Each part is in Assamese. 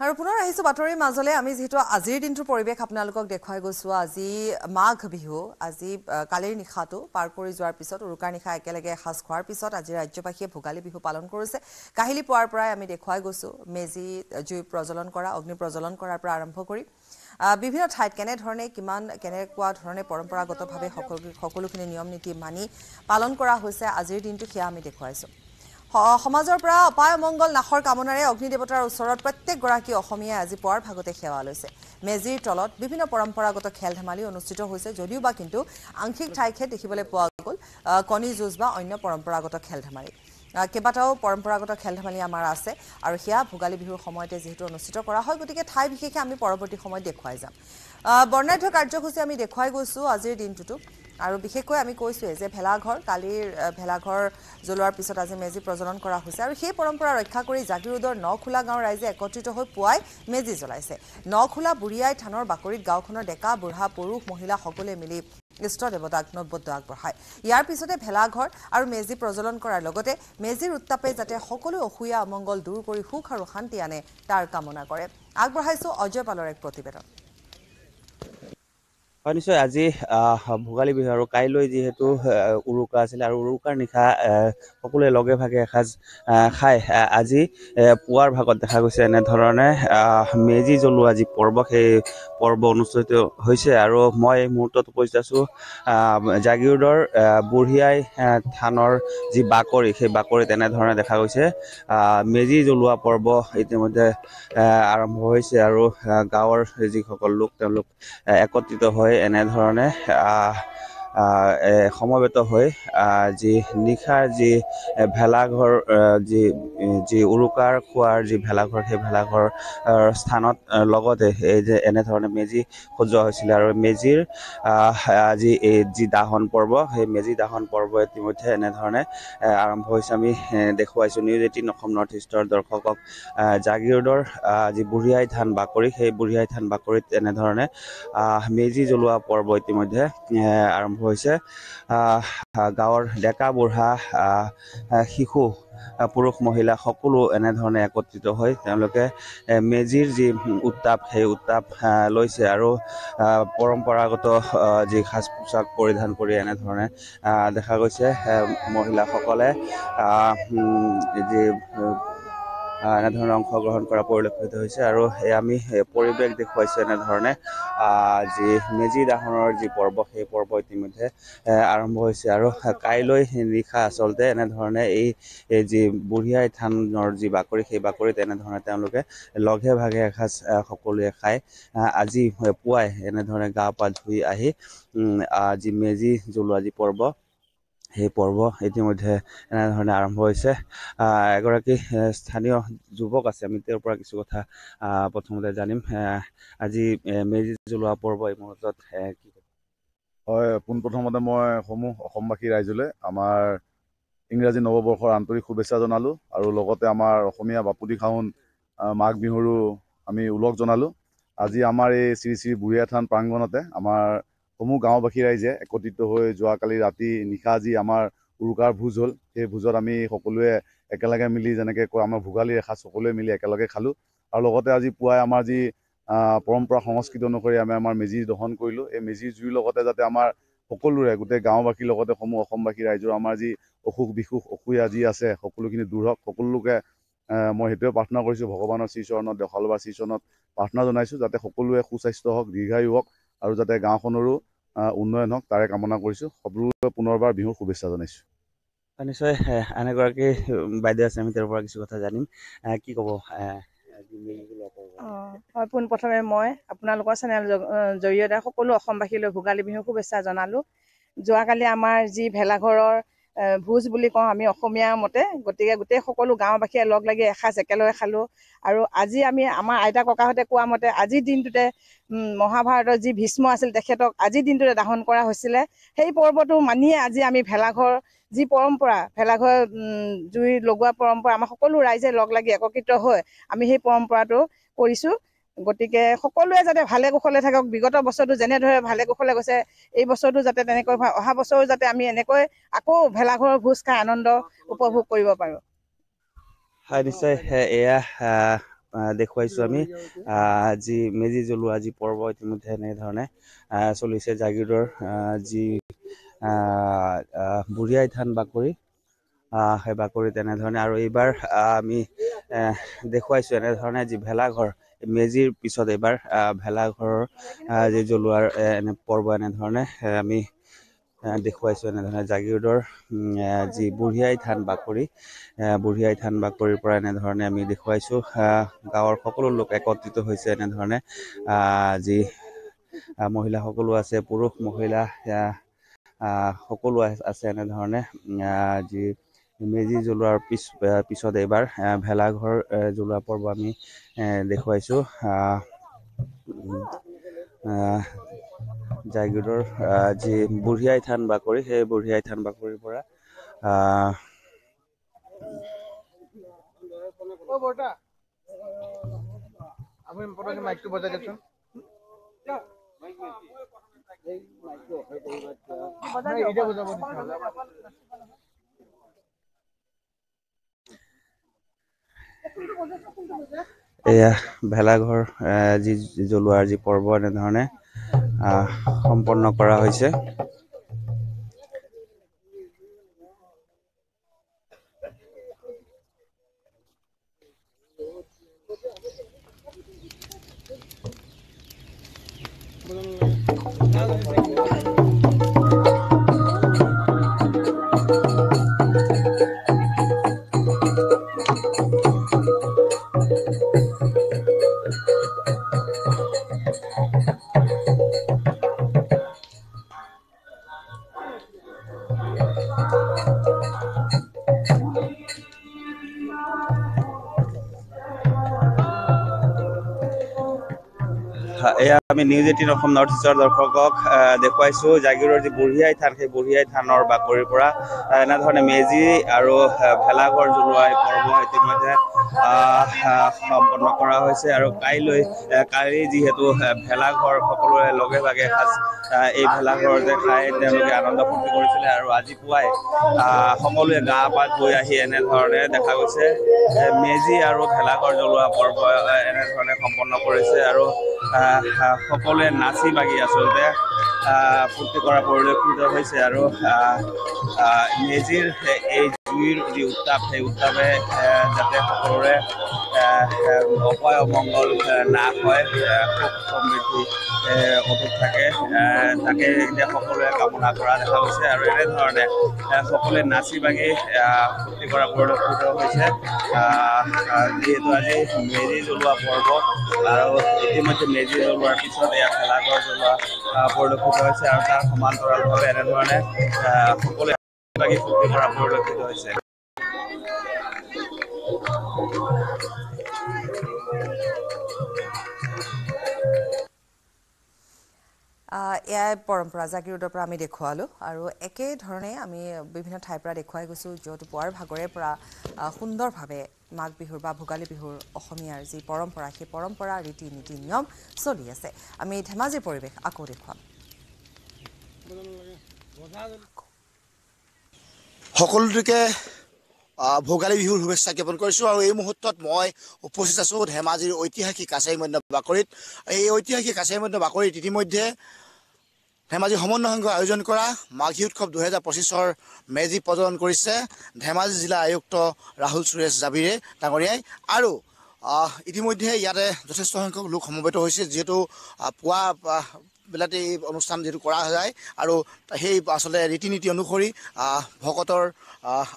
আৰু পুনৰ আহিছো বাতৰিৰ মাজলে আমি যেহেতু আজিৰ দিনটোৰ পৰিৱেশ আপোনালোকক দেখুৱাই গৈছো আজি মাঘ বিহু আজি কালিৰ নিশাটো পাৰ কৰি যোৱাৰ পিছত উৰুকাৰ নিশা একেলগে এসাজ খোৱাৰ পিছত আজি ৰাজ্যবাসীয়ে ভোগালী বিহু পালন কৰিছে কাহিলি পোৱাৰ পৰাই আমি দেখুৱাই গৈছো মেজি জুই প্ৰজ্বলন কৰা অগ্নি প্ৰজ্বলন কৰাৰ পৰা আৰম্ভ কৰি বিভিন্ন ঠাইত কেনেধৰণে কেনেকুৱা ধৰণে পৰম্পৰাগতভাৱে সকলোখিনি নিয়ম নীতি মানি পালন কৰা হৈছে আজিৰ দিনটো সেয়া আমি দেখুৱাইছো সমাজৰ পৰা অপায় মংগল নাশৰ কামনাৰে অগ্নি দেৱতাৰ ওচৰত প্ৰত্যেকগৰাকী অসমীয়াই আজি পুৱাৰ ভাগতে সেৱা লৈছে মেজিৰ তলত বিভিন্ন পৰম্পৰাগত খেল ধেমালি অনুষ্ঠিত হৈছে যদিও বা কিন্তু আংশিক ঠাইহে দেখিবলৈ পোৱা গ'ল কণী যুঁজ বা অন্য পৰম্পৰাগত খেল ধেমালি কেইবাটাও পৰম্পৰাগত খেল ধেমালি আমাৰ আছে আৰু সেয়া ভোগালী বিহুৰ সময়তে যেহেতু অনুষ্ঠিত কৰা হয় গতিকে ঠাই বিশেষে আমি পৰৱৰ্তী সময়ত দেখুৱাই যাম বৰ্ণাঢ্য কাৰ্যসূচী আমি দেখুৱাই গৈছো আজিৰ দিনটোতো আৰু বিশেষকৈ আমি কৈছোৱে যে ভেলাঘৰ কালিৰ ভেলাঘৰ জ্বলোৱাৰ পিছত আজি মেজি প্ৰজ্বলন কৰা হৈছে আৰু সেই পৰম্পৰা ৰক্ষা কৰি জাগিৰোডৰ নখোলা গাঁৱৰ ৰাইজে একত্ৰিত হৈ পুৱাই মেজি জ্বলাইছে নখোলা বুঢ়িয়াই থানৰ বাকৰিত গাঁওখনৰ ডেকা বুঢ়া পুৰুষ মহিলা সকলোৱে মিলি ইষ্ট দেৱতাক নৈবদ্য আগবঢ়ায় ইয়াৰ পিছতে ভেলাঘৰ আৰু মেজি প্ৰজ্বলন কৰাৰ লগতে মেজিৰ উত্তাপে যাতে সকলো অসূয়া অমংগল দূৰ কৰি সুখ আৰু শান্তি আনে তাৰ কামনা কৰে আগবঢ়াইছো অজয় পালৰ এক প্ৰতিবেদন নিশ্চয় আজি ভোগালী বিহু আৰু কাইলৈ যিহেতু উৰুকা আছিলে আৰু উৰুকাৰ নিশা সকলোৱে লগে ভাগে এসাঁজ খাই আজি পুৱাৰ ভাগত দেখা গৈছে এনেধৰণে মেজি জ্বলোৱা যি পৰ্ব সেই পৰ্ব অনুষ্ঠিত হৈছে আৰু মই এই মুহূৰ্তত উপস্থিত আছোঁ জাগিৰোডৰ বুঢ়িয়াই থানৰ যি বাকৰি সেই বাকৰিত এনেধৰণে দেখা গৈছে মেজি জ্বলোৱা পৰ্ব ইতিমধ্যে আৰম্ভ হৈছে আৰু গাঁৱৰ যিসকল লোক তেওঁলোক একত্ৰিত হৈ এনেধৰণে সমবেত হৈ যি নিশাৰ যি ভেলাঘৰ যি উৰুকাৰ খোৱাৰ যি ভেলাঘৰ সেই ভেলাঘৰ স্থানত লগতে এই যে এনেধৰণে মেজি সজোৱা হৈছিলে আৰু মেজিৰ যি দাহন পৰ্ব সেই মেজি দাহন পৰ্ব ইতিমধ্যে এনেধৰণে আৰম্ভ হৈছে আমি দেখুৱাইছোঁ নিউজ 18 অসম নৰ্থ ইষ্টৰ দৰ্শকক জাগিৰোডৰ যি বুঢ়িয়াই থান বাকৰি সেই বুঢ়িয়াই থান বাকৰিত এনেধৰণে মেজি জ্বলোৱা পৰ্ব ইতিমধ্যে আৰম্ভ হৈছে গাঁৱৰ ডেকা বুঢ়া শিশু পুৰুষ মহিলা সকলো এনেধৰণে একত্ৰিত হৈ তেওঁলোকে মেজিৰ যি উত্তাপ সেই উত্তাপ লৈছে আৰু পৰম্পৰাগত যি সাজ পোছাক পৰিধান কৰি এনেধৰণে দেখা গৈছে মহিলাসকলে যি এনেধৰণে অংশগ্ৰহণ কৰা পৰিলক্ষিত হৈছে আৰু আমি পৰিৱেশ দেখুৱাইছোঁ এনেধৰণে যি মেজি দাহনৰ যি পৰ্ব সেই পৰ্ব ইতিমধ্যে আৰম্ভ হৈছে আৰু কাইলৈ নিশা আচলতে এনেধৰণে এই যি বুঢ়িয়াই থানৰ যি বাকৰি সেই বাকৰিত এনেধৰণে তেওঁলোকে লগে ভাগে এসাঁজ সকলোৱে খাই আজি পুৱাই এনেধৰণে গা পা ধুই আহি যি মেজি জ্বলোৱা যি পৰ্ব সেই পৰ্ব ইতিমধ্যে এনেধৰণে আৰম্ভ হৈছে এগৰাকী স্থানীয় যুৱক আছে আমি তেওঁৰ পৰা কিছু কথা প্ৰথমতে জানিম আজি মেজি জ্বলোৱা পৰ্ব এই মুহূৰ্তত কি হয় পোনপ্ৰথমতে মই সমূহ অসমবাসী ৰাইজলৈ আমাৰ ইংৰাজী নৱবৰ্ষৰ আন্তৰিক শুভেচ্ছা জনালোঁ আৰু লগতে আমাৰ অসমীয়া বাপুতি খাউন মাঘ বিহুৰো আমি ওলগ জনালোঁ আজি আমাৰ এই শ্ৰী শ্ৰী বুঢ়িয়াই থান প্ৰাংগণতে আমাৰ সমূহ গাঁওবাসী ৰাইজে একত্ৰিত হৈ যোৱাকালি ৰাতি নিশা যি আমাৰ উৰুকাৰ ভোজ হ'ল সেই ভোজত আমি সকলোৱে একেলগে মিলি যেনেকৈ কয় আমাৰ ভোগালীৰ এসাঁজ সকলোৱে মিলি একেলগে খালোঁ আৰু লগতে আজি পুৱাই আমাৰ যি পৰম্পৰা সংস্কৃতি অনুসৰি আমি আমাৰ মেজি দহন কৰিলোঁ এই মেজিৰ জুইৰ লগতে যাতে আমাৰ সকলোৰে গোটেই গাঁওবাসীৰ লগতে সমূহ অসমবাসী ৰাইজৰ আমাৰ যি অসুখ বিসুখ অসূয়া যি আছে সকলোখিনি দূৰ হওক সকলো লোকে মই সেইটোৱে প্ৰাৰ্থনা কৰিছোঁ ভগৱানৰ শ্ৰীচৰণত দশালবাৰ শ্ৰীচৰণত প্ৰাৰ্থনা জনাইছোঁ যাতে সকলোৱে সুস্বাস্থ্য হওক দীৰ্ঘায়ু হওক আৰু যাতে গাঁওখনৰো উন্নয়ন হওক তাৰে কামনা কৰিছোঁ সকলোৰে পুনৰবাৰ বিহুৰ শুভেচ্ছা জনাইছোঁ নিশ্চয় আন এগৰাকী বাইদেউ আছে আমি তেওঁৰ পৰা কিছু কথা জানিম কি ক'ব হয় পোনপ্ৰথমে মই আপোনালোকৰ চেনেল জৰিয়তে সকলো অসমবাসীলৈ ভোগালী বিহুৰ শুভেচ্ছা জনালোঁ যোৱাকালি আমাৰ যি ভেলাঘৰৰ ভোজ বুলি কওঁ আমি অসমীয়া মতে গতিকে গোটেই সকলো গাঁওবাসীয়ে লগ লাগি এসাঁজ একেলগে খালোঁ আৰু আজি আমি আমাৰ আইতা ককাহঁতে কোৱা মতে আজিৰ দিনটোতে মহাভাৰতৰ যি ভীষ্ম আছিল তেখেতক আজিৰ দিনটোতে দাহন কৰা হৈছিলে সেই পৰ্বটো মানিয়ে আজি আমি ভেলাঘৰ যি পৰম্পৰা ভেলাঘৰ জুই লগোৱা পৰম্পৰা আমাৰ সকলো ৰাইজে লগ লাগি একত্ৰিত হৈ আমি সেই পৰম্পৰাটো কৰিছোঁ গতিকে সকলোৱে যাতে ভালে কুশলে থাকক বিগত বছৰটো যেনেদৰে ভালে কুশলে গৈছে এই বছৰটো যাতে তেনেকৈ অহা বছৰো যাতে আমি এনেকৈ আকৌ ভেলাঘৰৰ ভোজ খাই আনন্দ উপভোগ কৰিব পাৰোঁ হয় নিশ্চয় এয়া দেখুৱাইছোঁ আমি যি মেজি জ্বলোৱা যি পৰ্ব ইতিমধ্যে এনেধৰণে চলিছে। জাগিৰোডৰ যি বুঢ়িয়াই থান বাকৰি সেই বাকৰি তেনেধৰণে আৰু এইবাৰ আমি দেখুৱাইছোঁ এনেধৰণে যি ভেলাঘৰ মেজিৰ পিছত এইবাৰ ভেলাঘৰৰ যি জ্বলোৱাৰ এনে পৰ্ব এনেধৰণে আমি দেখুৱাইছোঁ। এনেধৰণে জাগিৰোডৰ যি বুঢ়িয়াই থান বাকৰিৰ পৰা এনেধৰণে আমি দেখুৱাইছোঁ। গাঁৱৰ সকলো লোক একত্ৰিত হৈছে এনেধৰণে যি মহিলাসকলো আছে, পুৰুষ মহিলা সকলো আছে এনেধৰণে যি মেজি জ্বলোৱাৰ পিছত এইবাৰ ভেলাঘৰ জ্বলোৱা পৰ্ব আমি দেখুৱাইছোঁ। জাগিৰোডৰ যি বুঢ়িয়াই থান বাকৰি সেই বুঢ়িয়াই থান বাকৰিৰ পৰা এয়া ভেলাঘৰ যি জ্বলোৱাৰ যি পৰ্ব এনেধৰণে সম্পন্ন কৰা হৈছে। এয়া আমি নিউজ 18 অসম নৰ্থ ইষ্টৰ দৰ্শকক দেখুৱাইছোঁ জাগিৰোডৰ যি বুঢ়িয়াই থান সেই বুঢ়িয়াই থানৰ বাকৰিৰ পৰা এনেধৰণে মেজি আৰু ভেলাঘৰ জ্বলোৱা এই পৰ্ব ইতিমধ্যে সম্পন্ন কৰা হৈছে। আৰু কালি যিহেতু ভেলাঘৰ সকলোৰে লগে ভাগে এই ভেলাঘৰতে খাই তেওঁলোকে আনন্দ ফূৰ্তি কৰিছিলে আৰু আজি পুৱাই সকলোৱে গা পা ধুই আহি এনেধৰণে দেখা গৈছে মেজি আৰু ভেলাঘৰ জ্বলোৱা পৰ্ব এনেধৰণে সম্পন্ন কৰিছে আৰু সকলোৱে নাচি বাগি আচলতে ফূৰ্তি কৰা পৰিলক্ষিত হৈছে। আৰু মেজিৰ এই জুইৰ যি উত্তাপ সেই উত্তাপে যাতে সকলোৰে অপায় অমংগল নাশ হয়, সুখ সমৃদ্ধি অটুট থাকে তাকে এতিয়া সকলোৱে কামনা কৰা দেখা গৈছে। আৰু এনেধৰণে সকলোৱে নাচি বাগি ফূৰ্তি কৰা পৰিলক্ষিত হৈছে। যিহেতু আজি মেজি জ্বলোৱা পৰ্ব আৰু ইতিমধ্যে মেজি জ্বলোৱাৰ পিছত এয়া ভেলাঘৰ জ্বলোৱা পৰিলক্ষিত হৈছে আৰু তাৰ সমান্তৰালভাৱে এনেধৰণে সকলোৱে লাগি ফূৰ্তি কৰা পৰিলক্ষিত হৈছে। এয়াই পৰম্পৰা জাগিৰোডৰ পৰা আমি দেখুৱালোঁ আৰু একেধৰণে আমি বিভিন্ন ঠাইৰ পৰা দেখুৱাই গৈছোঁ য'ত পুৱাৰ ভাগৰে পৰা সুন্দৰভাৱে মাঘ বিহুৰ বা ভোগালী বিহুৰ অসমীয়াৰ যি পৰম্পৰা সেই পৰম্পৰা ৰীতি নীতি নিয়ম চলি আছে। আমি ধেমাজিৰ পৰিৱেশ আকৌ দেখুৱাম। সকলোকে ভোগালী বিহুৰ শুভেচ্ছা জ্ঞাপন কৰিছোঁ আৰু এই মুহূৰ্তত মই উপস্থিত আছোঁ ধেমাজিৰ ঐতিহাসিক কাছাৰী মধ্য বাকৰিত। এই ঐতিহাসিক কাছাৰী মধ্য বাকৰিত ইতিমধ্যে ধেমাজি সমন্বয় সংঘই আয়োজন কৰা মাঘী উৎসৱ 2025ৰ মেজি প্ৰজ্বলন কৰিছে ধেমাজি জিলা আয়ুক্ত ৰাহুল সুৰেশ জাবিৰে ডাঙৰীয়াই। আৰু ইতিমধ্যে ইয়াতে যথেষ্ট সংখ্যক লোক সমবেত হৈছে, যিহেতু পুৱা বিলাতে এই অনুষ্ঠান যিহেতু কৰা যায় আৰু সেই আচলতে ৰীতি নীতি অনুসৰি ভকতৰ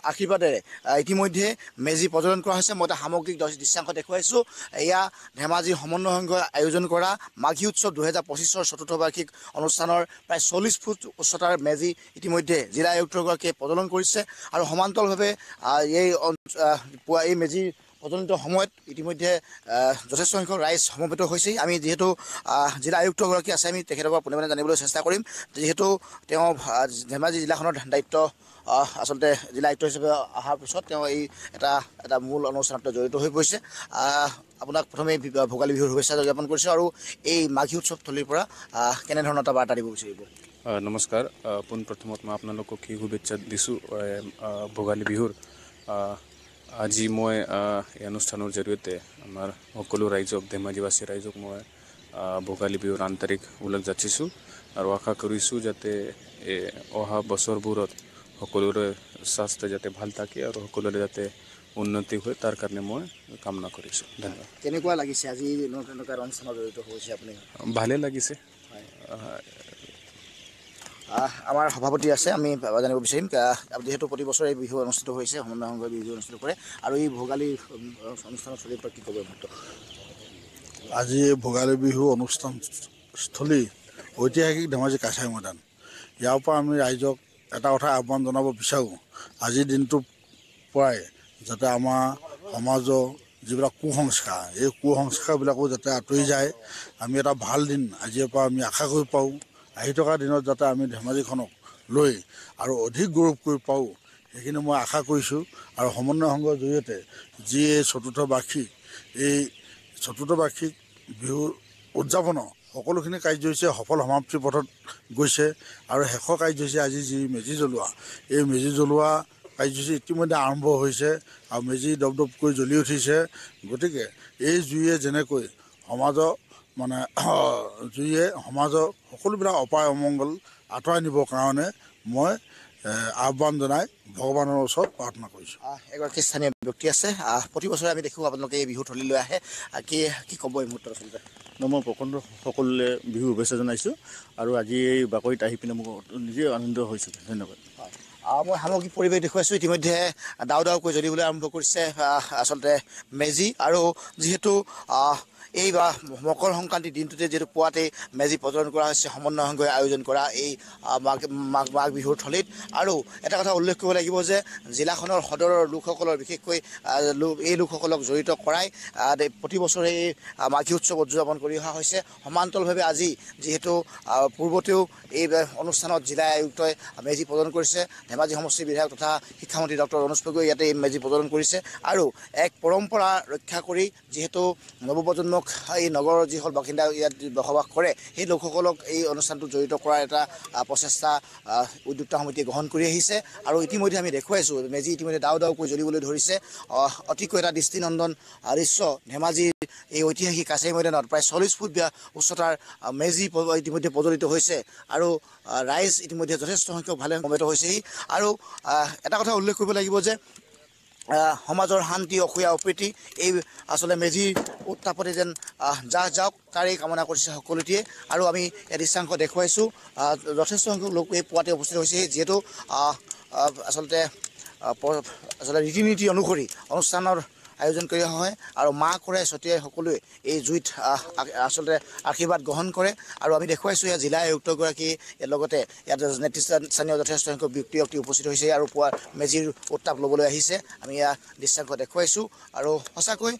আশীৰ্বাদেৰে ইতিমধ্যে মেজি প্ৰজ্বলন কৰা হৈছে। মই এটা সামগ্ৰিক দৃশ্যাংশ দেখুৱাইছোঁ। এয়া ধেমাজি সমন্বয় সংঘই আয়োজন কৰা মাঘী উৎসৱ 2025ৰ চতুৰ্থ বাৰ্ষিক অনুষ্ঠানৰ প্ৰায় 40 ফুট উচ্চতাৰ মেজি ইতিমধ্যে জিলা আয়ুক্তগৰাকীয়ে প্ৰজ্বলন কৰিছে আৰু সমান্তৰালভাৱে এই মেজিৰ প্ৰজ্বলিত সময়ত ইতিমধ্যে যথেষ্ট সংখ্যক ৰাইজ সমবেত হৈছে। আমি যিহেতু জিলা আয়ুক্তগৰাকী আছে, আমি তেখেতৰ পৰা পোনে পোনে জানিবলৈ চেষ্টা কৰিম, যিহেতু তেওঁ ধেমাজি জিলাখনৰ দায়িত্ব আচলতে জিলা আয়ুক্ত হিচাপে অহাৰ পিছত তেওঁ এই এটা মূল অনুষ্ঠানত জড়িত হৈ পৰিছে। আপোনাক প্ৰথমে ভোগালী বিহুৰ শুভেচ্ছা জ্ঞাপন কৰিছোঁ আৰু এই মাঘী উৎসৱস্থলীৰ পৰা কেনেধৰণৰ এটা বাৰ্তা দিব বিচাৰিব? নমস্কাৰ। পোনপ্ৰথমত মই আপোনালোকক এই শুভেচ্ছা দিছোঁ ভোগালী বিহুৰ। আজি মই এই অনুষ্ঠানৰ জৰিয়তে আমাৰ সকলো ৰাইজক ধেমাজিবাসী ৰাইজক মই ভোগালী বিহুৰ আন্তৰিক ওলগ যাচিছোঁ আৰু আশা কৰিছোঁ যাতে অহা বছৰবোৰত সকলোৰে স্বাস্থ্য যাতে ভাল থাকে আৰু সকলোৰে যাতে উন্নতি হয় তাৰ কাৰণে মই কামনা কৰিছোঁ। ধন্যবাদ। কেনেকুৱা লাগিছে আজি তেনেকুৱা অনুষ্ঠানত জড়িত হৈছে আপুনি? ভালে লাগিছে। আমাৰ সভাপতি আছে, আমি জানিব বিচাৰিম যিহেতু প্ৰতি বছৰে এই বিহু অনুষ্ঠিত হৈছে, সমন্বয় সংঘই বিহু অনুষ্ঠিত কৰে আৰু এই ভোগালী অনুষ্ঠানত চলি কি ক'ব? আজি এই ভোগালী বিহু অনুষ্ঠানস্থলী ঐতিহাসিক ধেমাজি কাছাৰী মৈদান। ইয়াৰ পৰা আমি ৰাইজক এটা কথা আহ্বান জনাব বিচাৰোঁ, আজিৰ দিনটোৰ পৰাই যাতে আমাৰ সমাজৰ যিবিলাক কুসংস্কাৰ, এই কুসংস্কাৰবিলাকো যাতে আঁতৰি যায়। আমি এটা ভাল দিন আজিৰ পৰা আমি আশা কৰিব পাৰোঁ। আহি থকা দিনত যাতে আমি ধেমাজিখনক লৈ আৰু অধিক গৌৰৱ কৰিব পাৰোঁ, সেইখিনি মই আশা কৰিছোঁ। আৰু সমন্বয় সংঘৰ জৰিয়তে যি এই চতুৰ্থ বাৰ্ষিক বিহু উদযাপনৰ সকলোখিনি কাৰ্যসূচী সফল সমাপ্তিৰ পথত গৈছে আৰু শেষৰ কাৰ্যসূচী আজি যি মেজি জ্বলোৱা, এই মেজি জ্বলোৱা কাৰ্যসূচী ইতিমধ্যে আৰম্ভ হৈছে আৰু মেজি দপদপকৈ জ্বলি উঠিছে। গতিকে এই জুয়ে যেনেকৈ সমাজৰ সকলোবিলাক অপায় অমংগল আঁতৰাই নিবৰ কাৰণে মই আহ্বান জনাই ভগৱানৰ ওচৰত প্ৰাৰ্থনা কৰিছোঁ। এগৰাকী স্থানীয় ব্যক্তি আছে, প্ৰতি বছৰে আমি দেখোঁ আপোনালোকে এই বিহু থলীলৈ আহে, কি ক'ব এই মুহূৰ্তত? আচলতে মই প্ৰখণ্ড সকলোৱে বিহু শুভেচ্ছা জনাইছোঁ আৰু আজি এই বাকৰিত আহি পিনে মোক নিজে আনন্দ হৈছোঁ। ধন্যবাদ। মই সামগ্ৰিক পৰিৱেশ দেখুৱাইছোঁ। ইতিমধ্যে ডাও ডাওকৈ জ্বলিবলৈ আৰম্ভ কৰিছে আচলতে মেজি, আৰু যিহেতু এই মকৰ সংক্ৰান্তিৰ দিনটোতে যিহেতু পুৱাতেই মেজি প্ৰজ্বলন কৰা হৈছে সমন্বয় সংঘই আয়োজন কৰা এই মাঘ বিহুৰ থলীত। আৰু এটা কথা উল্লেখ কৰিব লাগিব যে জিলাখনৰ সদৰৰ লোকসকলৰ বিশেষকৈ এই লোকসকলক জড়িত কৰাই প্ৰতি বছৰে এই মাঘী উৎসৱ উদযাপন কৰি অহা হৈছে। সমান্তৰালভাৱে আজি যিহেতু পূৰ্বতেও এই অনুষ্ঠানত জিলা আয়ুক্তই মেজি প্ৰজ্বলন কৰিছে, ধেমাজি সমষ্টিৰ বিধায়ক তথা শিক্ষামন্ত্ৰী ডক্টৰ অনুজ পেগুৱে ইয়াতে এই মেজি প্ৰজ্বলন কৰিছে। আৰু এক পৰম্পৰা ৰক্ষা কৰি যিহেতু নৱপ্ৰজন্মক এই নগৰৰ যিসকল বাসিন্দা ইয়াত বসবাস কৰে সেই লোকসকলক এই অনুষ্ঠানটোত জড়িত কৰাৰ এটা প্ৰচেষ্টা উদ্যোক্তা সমিতিয়ে গ্ৰহণ কৰি আহিছে। আৰু ইতিমধ্যে আমি দেখুৱাইছোঁ মেজি ইতিমধ্যে ডাও ডাওকৈ জ্বলিবলৈ ধৰিছে। অতিকৈ এটা দৃষ্টিনন্দন দৃশ্য। ধেমাজিৰ এই ঐতিহাসিক কাছাৰী মৈদানত প্ৰায় 40 ফুট উচ্চতাৰ মেজি ইতিমধ্যে প্ৰজ্বলিত হৈছে আৰু ৰাইজ ইতিমধ্যে যথেষ্ট সংখ্যক ভালে সমবেত হৈছেহি। আৰু এটা কথা উল্লেখ কৰিব লাগিব যে সমাজৰ শান্তি অসূয়া অপ্ৰীতি এই আচলতে মেজিৰ উত্তাপতে যেন যাওক তাৰেই কামনা কৰিছে সকলোটিয়ে। আৰু আমি এই দৃশ্যাংশ দেখুৱাইছোঁ, যথেষ্ট সংখ্যক লোক এই পুৱাতে উপস্থিত হৈছে, যিহেতু আচলতে ৰীতি নীতি অনুসৰি অনুষ্ঠানৰ আয়োজন কৰি অহা হয় আৰু মাহ কৰাই ছটিয়াই সকলোৱে এই জুইত আচলতে আশীৰ্বাদ গ্ৰহণ কৰে। আৰু আমি দেখুৱাইছোঁ ইয়াত জিলা আয়ুক্তগৰাকী লগতে ইয়াত নেতৃস্থানীয় যথেষ্ট সংখ্যক ব্যক্তি উপস্থিত হৈছে আৰু পুৱা মেজিৰ উত্তাপ ল'বলৈ আহিছে। আমি ইয়াৰ দৃশ্যাংশ দেখুৱাইছোঁ। আৰু সঁচাকৈ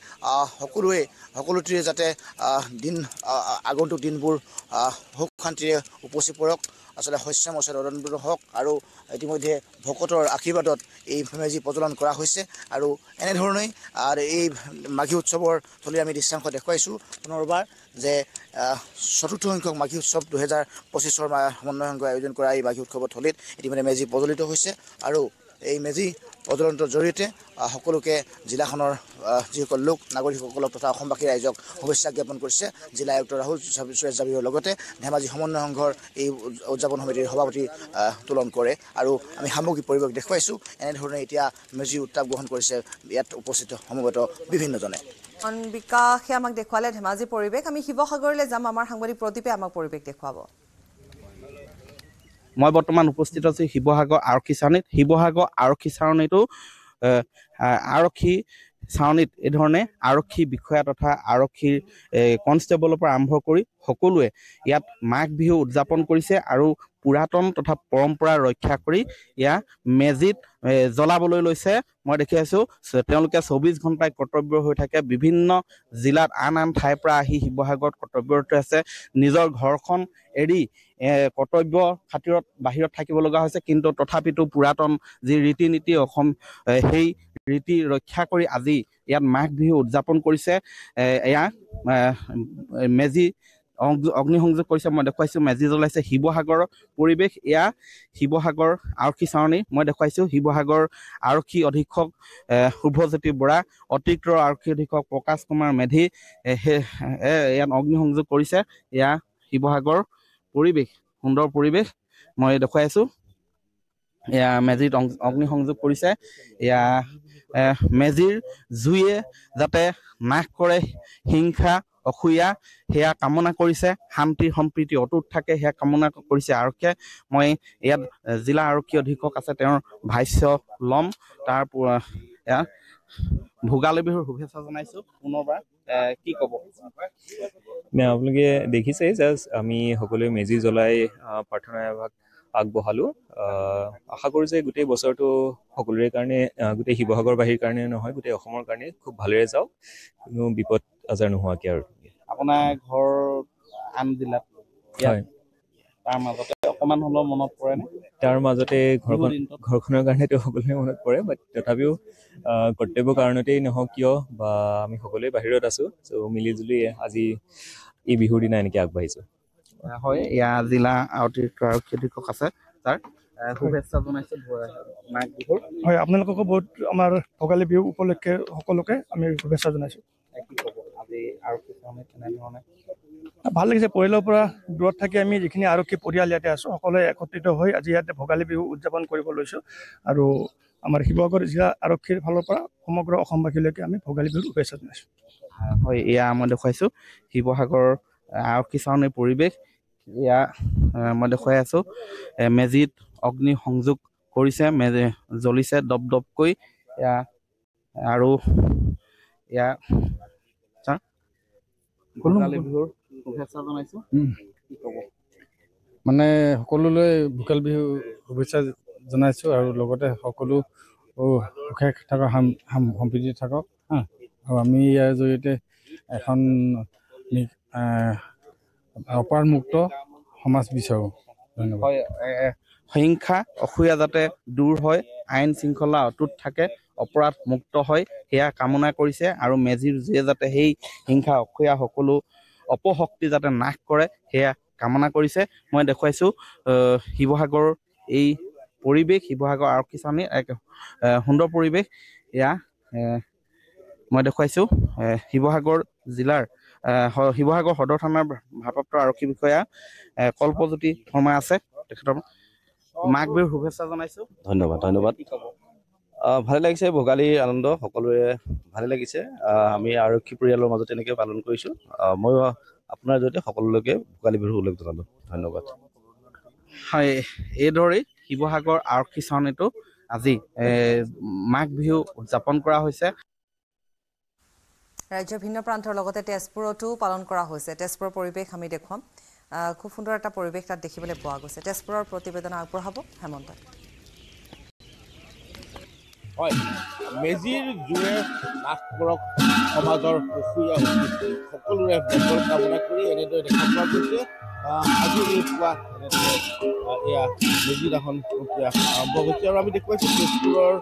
সকলোটিৰে যাতে আগন্তুক দিনবোৰ সুখ শান্তিৰে উপচি পৰক, আচলতে শস্যমস্য ৰদনবদন হওক। আৰু ইতিমধ্যে ভকতৰ আশীৰ্বাদত এই মেজি প্ৰজ্বলন কৰা হৈছে। আৰু এনেধৰণেই এই মাঘী উৎসৱৰ থলী আমি দৃশ্যাংশ দেখুৱাইছোঁ পুনৰবাৰ যে চতুৰ্থ সংখ্যক মাঘী উৎসৱ 2025 সমন্বয় সংঘই আয়োজন কৰা এই মাঘী উৎসৱৰ থলীত ইতিমধ্যে মেজি প্ৰজ্বলিত হৈছে। আৰু এই মেজি প্ৰজ্বলনৰ জৰিয়তে সকলোকে জিলাখনৰ যিসকল লোক নাগৰিকসকলক তথা অসমবাসী ৰাইজক শুভেচ্ছা জ্ঞাপন কৰিছে জিলা আয়ুক্ত ৰাহুল সুৰেশ জাবিৰৰ লগতে ধেমাজি সমন্বয় সংঘৰ এই উদযাপন সমিতিৰ সভাপতি তুলন কৰে। আৰু আমি সামগ্ৰিক পৰিৱেশ দেখুৱাইছোঁ। এনেধৰণে এতিয়া মেজিৰ উত্তাপ গ্ৰহণ কৰিছে ইয়াত উপস্থিত সমবেত বিভিন্নজনে। বিকাশে আমাক দেখুৱালে ধেমাজি পৰিৱেশ। আমি শিৱসাগৰলৈ যাম, আমাৰ সাংবাদিক প্ৰদীপে আমাক পৰিৱেশ দেখুৱাব। মই বৰ্তমান উপস্থিত আছোঁ শিৱসাগৰ আৰক্ষী চাৰণীত। শিৱসাগৰ আৰক্ষী চাৰণীতো আৰক্ষী চাৰণীত এই ধৰণে আৰক্ষী বিষয়া তথা আৰক্ষীৰ কনষ্টেবলৰ পৰা আৰম্ভ কৰি সকলোৱে ইয়াত মাঘ বিহু উদযাপন কৰিছে আৰু পুৰাতন তথা পৰম্পৰা ৰক্ষা কৰি ইয়াত মেজিত জ্বলাবলৈ লৈছে। মই দেখি আছোঁ তেওঁলোকে 24 ঘণ্টাই কৰ্তব্য হৈ থাকে। বিভিন্ন জিলাত আন ঠাইৰ পৰা আহি শিৱসাগৰত কৰ্তব্যৰত আছে। নিজৰ ঘৰখন এৰি কৰ্তব্য খাতিৰত বাহিৰত থাকিব লগা হৈছে, কিন্তু তথাপিতো পুৰাতন যি ৰীতি নীতি সেই ৰীতি ৰক্ষা কৰি আজি ইয়াত মাঘ বিহু উদযাপন কৰিছে। এয়া মেজি অগ্নিসংযোগ কৰিছে মই দেখুৱাইছোঁ। মেজি জ্বলাইছে। শিৱসাগৰৰ পৰিৱেশ এয়া শিৱসাগৰ আৰক্ষী চাৰণী মই দেখুৱাইছোঁ। শিৱসাগৰ আৰক্ষী অধীক্ষক শুভজ্যোতি বৰা, অতিৰিক্ত আৰক্ষী অধীক্ষক প্ৰকাশ কুমাৰ মেধি ইয়াত অগ্নিসংযোগ কৰিছে। এয়া শিৱসাগৰ পৰিৱেশ, সুন্দৰ পৰিৱেশ মই দেখুৱাই আছোঁ। এয়া মেজিত অগ্নিসংযোগ কৰিছে। এয়া মেজিৰ জুয়ে যাতে নাশ কৰে হিংসা অসূয়া সেয়া কামনা কৰিছে। শান্তি সম্প্ৰীতি অটুট থাকে সেয়া কামনা কৰিছে আৰক্ষীয়ে। মই ইয়াত জিলা আৰক্ষী অধীক্ষক আছে, তেওঁৰ ভাষ্য ল'ম। তাৰ ভোগালী বিহুৰ শুভেচ্ছা জনাইছোঁ পুনৰবাৰ। কি ক'ব? আপোনালোকে দেখিছে জাষ্ট আমি সকলোৱে মেজি জ্বলাই প্ৰাৰ্থনা এভাগ আগবঢ়ালোঁ। আশা কৰোঁ যে গোটেই বছৰটো সকলোৰে কাৰণে, গোটেই শিৱসাগৰবাসীৰ কাৰণে নহয়, গোটেই অসমৰ কাৰণে খুব ভালেৰে যাওক, কোনো বিপদ আজাৰ নোহোৱাকৈ। আৰু আপোনাৰ ঘৰ আন জিলাত, হয়, তাৰ মাজতে অকণমান হ'লেও মনত পৰেনে? তাৰ মাজতে ঘৰখনৰ কাৰণেতো সকলোৱে মনত পৰে, বাট তথাপিও কৰ্তব্য কাৰণতেই নহওক কিয় বা আমি সকলোৱে বাহিৰত আছোঁ, চ' মিলি জুলি আজি এই বিহুৰ দিনা এনেকৈ আগবাঢ়িছোঁ। হয়, ইয়াৰ জিলা অতিৰিক্ত আৰক্ষী অধীক্ষক আছে, তাৰ শুভেচ্ছা জনাইছোঁ মাঘ বিহুৰ। হয়, আপোনালোককো বহুত আমাৰ ভোগালী বিহু উপলক্ষে সকলোকে আমি শুভেচ্ছা জনাইছোঁ। কি ক'ব আজি আৰক্ষী চাৰণী কেনেধৰণে? ভাল লাগিছে। পৰিয়ালৰ পৰা দূৰত থাকি আমি যিখিনি আৰক্ষী পৰিয়াল ইয়াতে আছোঁ, সকলোৱে একত্ৰিত হৈ আজি ইয়াতে ভোগালী বিহু উদযাপন কৰিব লৈছোঁ। আৰু আমাৰ শিৱসাগৰ জিলা আৰক্ষীৰ ফালৰ পৰা সমগ্ৰ অসমবাসীলৈকে আমি ভোগালী বিহুৰ শুভেচ্ছা জনাইছোঁ। হয়, এয়া মই দেখুৱাইছোঁ শিৱসাগৰ আৰক্ষী চাৰণীৰ পৰিৱেশ। এয়া মই দেখুৱাই আছোঁ। মেজিত অগ্নি সংযোগ কৰিছে, মেজি জ্বলিছে দপ দপকৈ। এয়া আৰু এয়া ভোগালী বিহুৰ শুভেচ্ছা জনাইছোঁ। কি ক'ব? মানে সকলোলৈ ভোগালী বিহু শুভেচ্ছা জনাইছোঁ আৰু লগতে সকলো সুখে থাকক, সম্প্ৰীতি থাকক। আৰু আমি ইয়াৰ জৰিয়তে এখন অপৰাধমুক্ত সমাজ বিচাৰোঁ। ধন্যবাদ। হয়, হিংসা অসূয়া যাতে দূৰ হয়, আইন শৃংখলা অটুট থাকে, অপৰাধ মুক্ত হয় সেয়া কামনা কৰিছে। আৰু মেজিৰ জুয়ে যাতে সেই হিংসা অসূয়া সকলো অপশক্তি যাতে নাশ কৰে সেয়া কামনা কৰিছে। মই দেখুৱাইছোঁ শিৱসাগৰৰ এই পৰিৱেশ, শিৱসাগৰ আৰক্ষী চাৰণী এক সুন্দৰ পৰিৱেশ। এয়া মই দেখুৱাইছোঁ শিৱসাগৰ জিলাৰ শিৱসাগৰ সদৰ থানাৰ ভাৰপ্ৰাপ্ত আৰক্ষী বিষয়া কল্পজ্যোতি শৰ্মা আছে, তেখেতৰ মাঘ বিহুৰ শুভেচ্ছা জনাইছোঁ। ধন্যবাদ। ভালে লাগিছে, ভোগালীৰ আনন্দ সকলোৰে ভালে লাগিছে। আমি আৰক্ষী পৰিয়ালৰ মাজত এনেকৈ পালন কৰিছোঁ। ময়ো আপোনাৰ জৰিয়তে সকলোলৈকে ভোগালী বিহুৰ উল্লেখ জনালোঁ। ধন্যবাদ। হয়, এইদৰেই শিৱসাগৰ আৰক্ষী চাৰণীতো আজি মাঘ বিহু উদযাপন কৰা হৈছে। ৰাজ্যৰ ভিন্ন প্ৰান্তৰ লগতে তেজপুৰতো পালন কৰা হৈছে। তেজপুৰৰ পৰিৱেশ আমি দেখুৱাম। খুব সুন্দৰ এটা পৰিৱেশ তাত দেখিবলৈ পোৱা গৈছে। তেজপুৰৰ প্ৰতিবেদন আগবঢ়াব হেমন্ত। হয়, মেজিৰ জুয়ে নাশ কৰক সমাজৰ অসূয়া সকলোৰে মংগল কামনা কৰি এনেদৰে দেখা পোৱা গৈছে। আজি এই পুৱা এয়া মেজি দাহন প্ৰক্ৰিয়া আৰম্ভ হৈছে। আৰু আমি দেখুৱাইছোঁ তেজপুৰৰ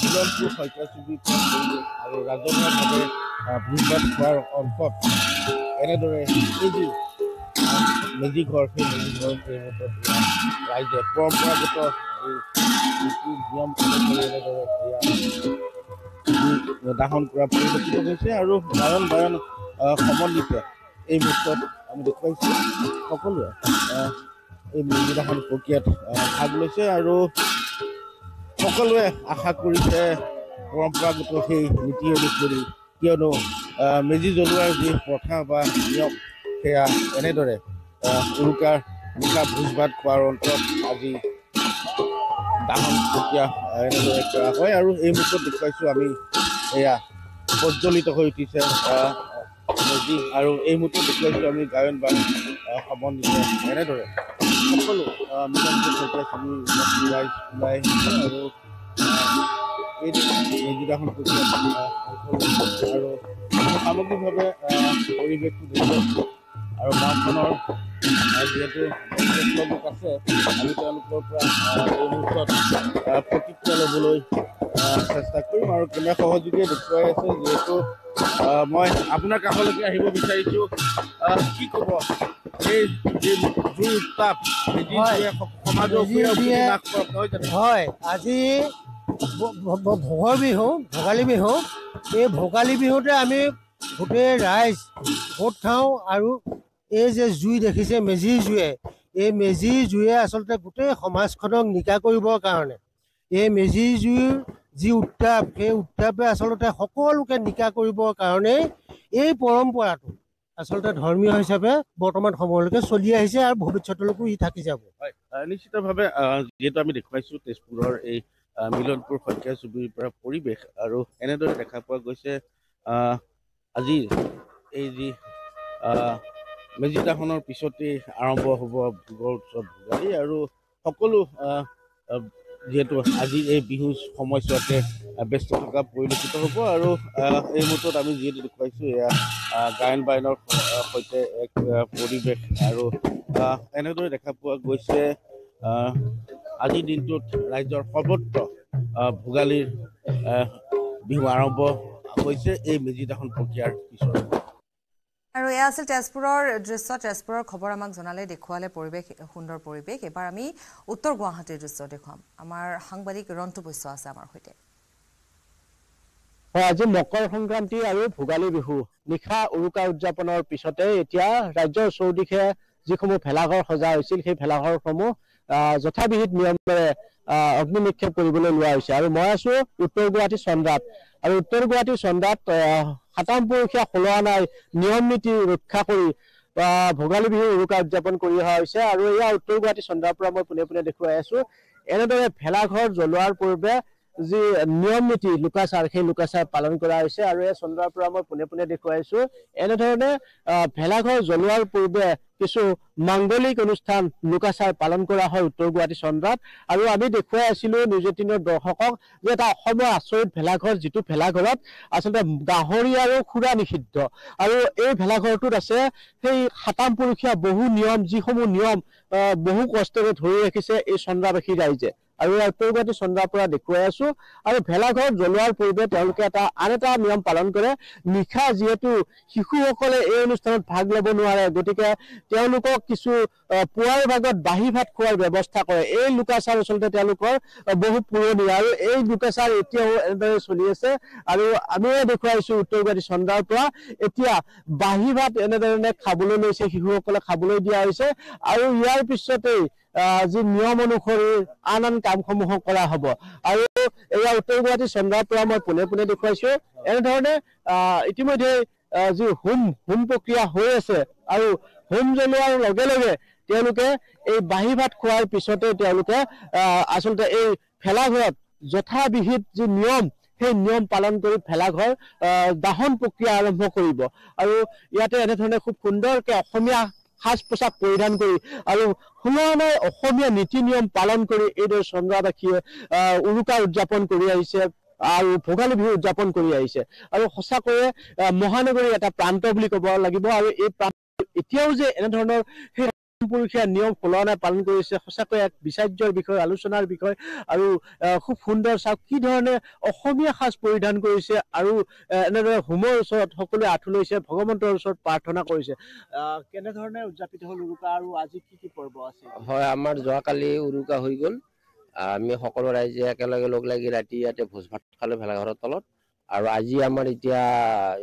মিলনপুৰ শইকীয়াচুবুৰী আৰু ৰাজহুৱাভাৱে ভোজ ভাত খোৱাৰ অন্তত এনেদৰে এই যি মেজি ঘৰ, সেই মেজি ঘৰ ৰাইজে পৰম্পৰাগত নীতি নিয়ম অনুসৰি এনেদৰে দাহন কৰা পৰিলক্ষিত হৈছে। আৰু বায়ন সমন্বিত এই মুহূৰ্তত আমি দেখুৱাইছোঁ সকলোৱে এই মেজি দাহন প্ৰক্ৰিয়াত ভাগ লৈছে। আৰু সকলোৱে আশা কৰিছে পৰম্পৰাগত সেই নীতি অনুসৰি, কিয়নো মেজি জ্বলোৱাৰ যি প্ৰথা বা নিয়ম সেয়া এনেদৰে উৰুকাৰ নিশা ভোজ ভাত খোৱাৰ অন্তত আজি দাহন প্ৰক্ৰিয়া এনেদৰে কৰা হয়। আৰু এই মুহূৰ্তত দেখুৱাইছোঁ আমি এয়া প্ৰজ্বলিত হৈ উঠিছে মেজি। আৰু এই মুহূৰ্তত দেখুৱাইছোঁ আমি গায়ন বায়ন সমন্বিত এনেদৰে সকলো মিলনপুৰ শইকীয়াচুবুৰী ৰাইজ ওলাই আহিছে। আৰু এই মেজি দাহন প্ৰক্ৰিয়া আৰু সামগ্ৰিকভাৱে পৰিৱেশটো দেখুৱাইছোঁ। আৰু গাঁওখনৰ যিহেতু যথেষ্ট লোক আছে, আমি তেওঁলোকৰ পৰা এই মুহূৰ্তত প্ৰতিক্ৰিয়া ল'বলৈ চেষ্টা কৰিম। আৰু কেমেৰা সহযোগীয়ে দেখুৱাই আছে, যিহেতু মই আপোনাৰ কাষলৈকে আহিব বিচাৰিছোঁ। কি ক'ব এই যি জুই উত্তাপ সমাজৰ হয় আজি ভোগৰ বিহু ভোগালী বিহু এই ভোগালী বিহুতে আমি গোটেই ৰাইজ ভোট খাওঁ আৰু এই যে জুই দেখিছে মেজিৰ জুয়ে এই মেজিৰ জুয়ে আচলতে গোটেই সমাজখনক নিকা কৰিবৰ কাৰণে এই মেজিৰ জুইৰ যি উত্তাপ সেই উত্তাপে আচলতে সকলোকে নিকা কৰিবৰ কাৰণে এই পৰম্পৰাটো আচলতে ধৰ্মীয় হিচাপে বৰ্তমান সময়লৈকে চলি আহিছে আৰু ভৱিষ্যতলৈকো ই থাকি যাব নিশ্চিতভাৱে যিহেতু আমি দেখুৱাইছোঁ তেজপুৰৰ এই মিলনপুৰ শইকীয়া চুবুৰীৰ পৰা পৰিৱেশ আৰু এনেদৰে দেখা পোৱা গৈছে আজি এই যি মেজি দাহনৰ পিছতেই আৰম্ভ হ'ব ভোগৰ উৎসৱ ভোগালী আৰু সকলো যিহেতু আজি এই বিহু সময়ছোৱাতে ব্যস্ত থকা পৰিলক্ষিত হ'ব আৰু এই মুহূৰ্তত আমি যিহেতু দেখুৱাইছোঁ এয়া গায়ন বায়নৰ সৈতে এক পৰিৱেশ আৰু এনেদৰে দেখা পোৱা গৈছে আজিৰ দিনটোত ৰাজ্যৰ সৰ্বত্ৰ ভোগালীৰ বিহু আৰম্ভ হৈছে এই মেজি দাহন প্ৰক্ৰিয়াৰ পিছত আৰু এয়া আছিল তেজপুৰৰ দৃশ্য তেজপুৰৰ খবৰ আমাক জনালে দেখুৱালে পৰিৱেশ সুন্দৰ পৰিৱেশ এবাৰ আমি উত্তৰ গুৱাহাটীৰ দৃশ্য দেখুৱাম আমাৰ সাংবাদিক ৰন্তু বৈশ্য আছে আমাৰ সৈতে আজি মকৰ সংক্ৰান্তি আৰু ভোগালী বিহু নিশা উৰুকা উদযাপনৰ পিছতে এতিয়া ৰাজ্যৰ চৌদিশে যিসমূহ ভেলাঘৰ সজা হৈছিল সেই ভেলাঘৰসমূহ যথাবিহিত নিয়মেৰে অগ্নি নিক্ষেপ কৰিবলৈ লোৱা হৈছে আৰু মই আছো উত্তৰ গুৱাহাটী চন্দ্ৰাত আৰু উত্তৰ গুৱাহাটী চন্দ্ৰাত সাতাম পুৰুষীয়া 16 আনাই নিয়ম নীতি ৰক্ষা কৰি ভোগালী বিহু উৰুকা উদযাপন কৰি অহা হৈছে আৰু এয়া উত্তৰ গুৱাহাটী চন্দ্ৰাৰ পৰা মই পোনে পোনে দেখুৱাই আছো এনেদৰে ভেলাঘৰ জ্বলোৱাৰ পূৰ্বে যি নিয়ম নীতি লুকাচাৰ সেই লুকাচাৰ পালন কৰা হৈছে আৰু এই চন্দ্ৰাৰ পৰা মই পোনে পোনে দেখুৱাইছো এনেধৰণে ভেলাঘৰ জ্বলোৱাৰ পূৰ্বে কিছু মাংগলিক অনুষ্ঠান লুকাচাৰ পালন কৰা হয় উত্তৰ গুৱাহাটী চন্দ্ৰাত আৰু আমি দেখুৱাই আছিলো নিউজ 18ৰ দৰ্শকক যে এটা অসমৰ আচৰিত ভেলাঘৰ যিটো ভেলাঘৰত আচলতে গাহৰি আৰু খুৰা নিষিদ্ধ আৰু এই ভেলাঘৰটোত আছে সেই সাতাম পুৰুষীয়া বহু নিয়ম যিসমূহ নিয়ম বহু কষ্টৰে ধৰি ৰাখিছে এই চন্দ্ৰাবাসী ৰাইজে আৰু উত্তৰ গুৱাহাটী চন্দ্ৰাৰ পৰা দেখুৱাই আছো আৰু ভেলাঘৰ জ্বলোৱাৰ পূৰ্বে তেওঁলোকে আন এটা নিয়ম পালন কৰে নিশা যিহেতু শিশুসকলে এই অনুষ্ঠানত ভাগ ল'ব নোৱাৰে গতিকে তেওঁলোকক কিছু পুৱাৰ ভাগত বাহি ভাত খোৱাৰ ব্যৱস্থা কৰে এই লুকাচাৰ আচলতে তেওঁলোকৰ বহু পুৰণি আৰু এই লুকাচাৰ এতিয়াও এনেদৰে চলি আছে আৰু আমিও দেখুৱাইছো উত্তৰ গুৱাহাটী চন্দ্ৰাৰ পৰা এতিয়া বাহি ভাত এনেধৰণে খাবলৈ লৈছে শিশুসকলে খাবলৈ দিয়া হৈছে আৰু ইয়াৰ পিছতেই যি নিয়ম অনুসৰি আন কামসমূহ কৰা হ'ব আৰু এয়া উত্তৰ গুৱাহাটী চন্দ্ৰাৰ পৰা মই পোনে পোনে দেখুৱাইছো এনেধৰণে ইতিমধ্যে যি হোম প্ৰক্ৰিয়া হৈ আছে আৰু হোম জ্বলোৱাৰ লগে লগে তেওঁলোকে এই বাহি ভাত খোৱাৰ পিছতে তেওঁলোকে আচলতে এই ভেলাঘৰত যথাবিহিত যি নিয়ম সেই নিয়ম পালন কৰি ভেলাঘৰ দাহন প্ৰক্ৰিয়া আৰম্ভ কৰিব আৰু ইয়াতে এনেধৰণে খুব সুন্দৰকে অসমীয়া সাজ পোছাক পৰিধান কৰি আৰু সমানে অসমীয়া নীতি নিয়ম পালন কৰি এইদৰে চন্দ্ৰাবাসীয়ে উৰুকা উদযাপন কৰি আহিছে আৰু ভোগালী বিহু উদযাপন কৰি আহিছে আৰু সঁচাকৈয়ে মহানগৰীৰ এটা প্ৰান্ত বুলি ক'ব লাগিব আৰু এই প্ৰান্ত এতিয়াও যে এনেধৰণৰ সেই পুৰুষীয়া নিয়ম সলনা পালন কৰিছে সঁচাকৈ এক বিচাৰ্যৰ বিষয় আলোচনাৰ বিষয় আৰু খুব সুন্দৰ চাওক কি ধৰণে অসমীয়া সাজ পৰিধান কৰিছে আৰু এনেদৰে হোমৰ ওচৰত সকলোৱে আঁঠু লৈছে ভগৱন্তৰ ওচৰত প্ৰাৰ্থনা কৰিছে কেনেধৰণে উদযাপিত হ'ল উৰুকা আৰু আজি কি পৰ্ব আছে হয় আমাৰ যোৱাকালি উৰুকা হৈ গ'ল আমি সকলো ৰাইজে একেলগে লগ লাগি ৰাতি ইয়াতে ভোজ ভাত খালো ভেলাঘৰৰ তলত আৰু আজি আমাৰ এতিয়া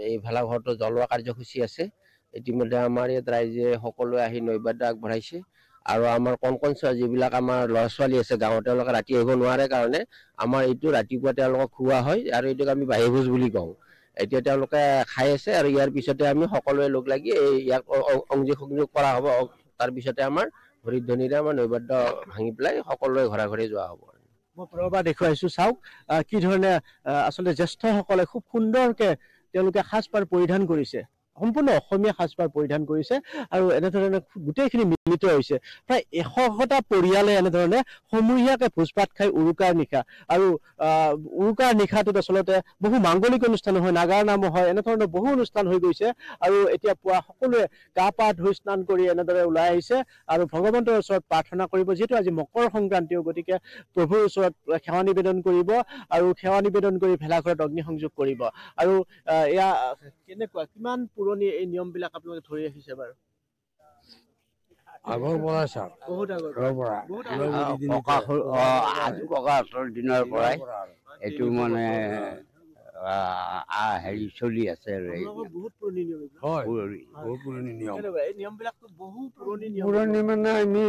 এই ভেলাঘৰটো জ্বলোৱা কাৰ্যসূচী আছে ইতিমধ্যে আমাৰ ইয়াত ৰাইজে সকলোৱে আহি নৈবাদ্য আগবঢ়াইছে আৰু আমাৰ কণ যিবিলাক আমাৰ ল'ৰা ছোৱালী আছে গাঁৱত তেওঁলোকে ৰাতি আহিব নোৱাৰে কাৰণে আমাৰ এইটো ৰাতিপুৱা তেওঁলোকক খুওৱা হয় আৰু এইটোক আমি বাঁহী ভোজ বুলি কওঁ এতিয়া তেওঁলোকে খাই আছে আৰু ইয়াৰ পিছতে আমি সকলোৱে লগ লাগি ইয়াক সংযোগ কৰা হ'ব তাৰপিছতে আমাৰ ভৰিত ধ্বনিৰে আমাৰ নৈবাদ্য ভাঙি পেলাই সকলোৱে ঘৰে ঘৰে যোৱা হ'ব মই পুনৰবাৰ দেখুৱাইছো চাওক কি ধৰণে আচলতে জ্যেষ্ঠসকলে খুব সুন্দৰকে তেওঁলোকে সাজপাৰ পৰিধান কৰিছে সম্পূৰ্ণ অসমীয়া সাজপাৰ পৰিধান কৰিছে আৰু এনেধৰণে গোটেইখিনি মিলিত হৈছে প্ৰায় 100টা পৰিয়ালে এনেধৰণে সমূহীয়াকে ভোজ ভাত খাই উৰুকাৰ নিশা আৰু উৰুকাৰ নিশাটোত আচলতে বহু মাংগলিক অনুষ্ঠান হয় নাগাৰ নাম হয় এনেধৰণৰ বহু অনুষ্ঠান হৈ গৈছে আৰু এতিয়া পুৱা সকলোৱে গা পা ধুই স্নান কৰি এনেদৰে ওলাই আহিছে আৰু ভগৱন্তৰ ওচৰত প্ৰাৰ্থনা কৰিব যিহেতু আজি মকৰ সংক্ৰান্তিও গতিকে প্ৰভুৰ ওচৰত সেৱা নিবেদন কৰিব আৰু সেৱা নিবেদন কৰি ভেলাঘৰত অগ্নিসংযোগ কৰিব আৰু এয়া কেনেকুৱা কিমান পুৰণি এই নিয়মবিলাক আপোনালোকে ধৰি ৰাখিছে বাৰু আগৰ পৰা ছাৰ বহুত আগৰ পৰা আজু ককাহঁতৰ দিনৰ পৰাই এইটো মানে হেৰি চলি আছে আৰু বহুত পুৰণি নিয়ম হয় বহুত পুৰণি নিয়ম এই নিয়মবিলাকতো বহু পুৰণি নিয়ম পুৰণি মানে আমি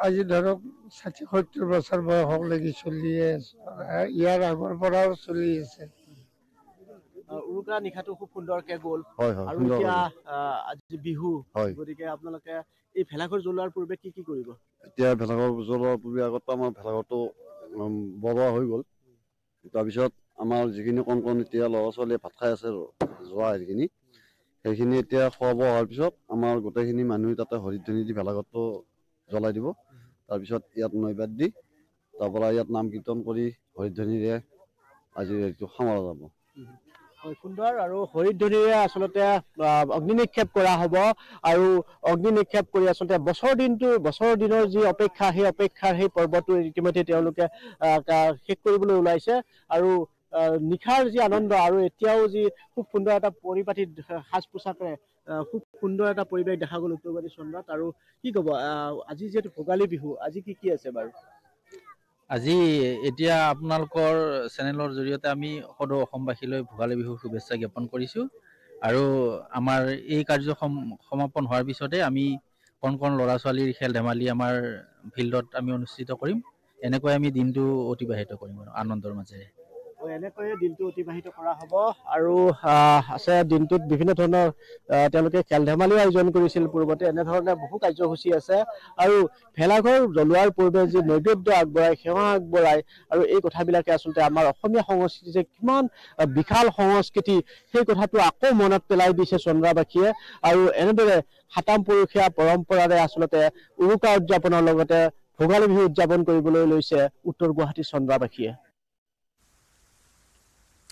আজি ধৰক 60-70 বছৰ বয়স লাগি চলিয়ে আছো ইয়াৰ আগৰ পৰাও চলি আছে উৰুকা নিশাটো খুব সুন্দৰকে গ'ল আৰু সুন্দৰ এতিয়া আজি বিহু হয়। গতিকে আপোনালোকে এই ভেলাঘৰ জ্বলোৱাৰ পূৰ্বে কি কৰিব এতিয়া ভেলাঘৰ জ্বলোৱাৰ পূৰ্বে আগত আমাৰ ভেলাঘৰটো বনোৱা হৈ গ'ল তাৰপিছত আমাৰ যিখিনি কণ এতিয়া ল'ৰা ছোৱালীয়ে ভাত খাই আছে যোৱা হেৰিখিনি সেইখিনি এতিয়া খোৱা বোৱা হোৱাৰ পিছত আমাৰ গোটেইখিনি মানুহ তাতে হৰিধ্বনি দি ভেলাঘৰটো জ্বলাই দিব তাৰপিছত ইয়াত নৈবাদ দি তাৰপৰা ইয়াত নাম কীৰ্তন কৰি হৰিধ্বনিৰে আজি এইটো সামৰা যাব সুন্দৰ আৰু হৰিধ্বনিৰে আচলতে অগ্নি নিক্ষেপ কৰা হ'ব আৰু অগ্নি নিক্ষেপ কৰি আচলতে বছৰ দিনৰ যি অপেক্ষা সেই অপেক্ষাৰ সেই পৰ্বটো ইতিমধ্যে তেওঁলোকে শেষ কৰিবলৈ ওলাইছে আৰু নিশাৰ যি আনন্দ আৰু এতিয়াও যি খুব সুন্দৰ এটা পৰিপাটি সাজ পোছাকেৰে খুব সুন্দৰ এটা পৰিৱেশ দেখা গ'ল উত্তৰগুৱাহাটী চন্দ্ৰত আৰু কি ক'ব আজি যিহেতু ভোগালী বিহু আজি কি আছে বাৰু আজি এতিয়া আপোনালোকৰ চেনেলৰ জৰিয়তে আমি সদৌ অসমবাসীলৈ ভোগালী বিহুৰ শুভেচ্ছা জ্ঞাপন কৰিছোঁ আৰু আমাৰ এই কাৰ্য সমাপন হোৱাৰ পিছতে আমি কণ ল'ৰা ছোৱালীৰ খেল ধেমালি আমাৰ ফিল্ডত আমি অনুষ্ঠিত কৰিম এনেকৈ আমি দিনটো অতিবাহিত কৰিম আৰু আনন্দৰ মাজেৰে এনেকৈয়ে দিনটো অতিবাহিত কৰা হ'ব আৰু আছে দিনটোত বিভিন্ন ধৰণৰ তেওঁলোকে খেল ধেমালিও আয়োজন কৰিছিল পূৰ্বতে এনেধৰণে বহু কাৰ্যসূচী আছে আৰু ভেলাঘৰ জ্বলোৱাৰ পূৰ্বে যি নৈবেদ্য আগবঢ়ায় সেৱা আগবঢ়ায় আৰু এই কথাবিলাকে আচলতে আমাৰ অসমীয়া সংস্কৃতি যে কিমান বিশাল সংস্কৃতি সেই কথাটো আকৌ মনত পেলাই দিছে চন্দ্ৰাবাসীয়ে আৰু এনেদৰে সাতাম পুৰুষীয়া পৰম্পৰাৰে আচলতে উৰুকা উদযাপনৰ লগতে ভোগালী বিহু উদযাপন কৰিবলৈ লৈছে উত্তৰ গুৱাহাটী চন্দ্ৰাবাসীয়ে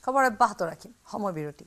খবৰ অব্যাহত ৰাখিম সময় বিৰতি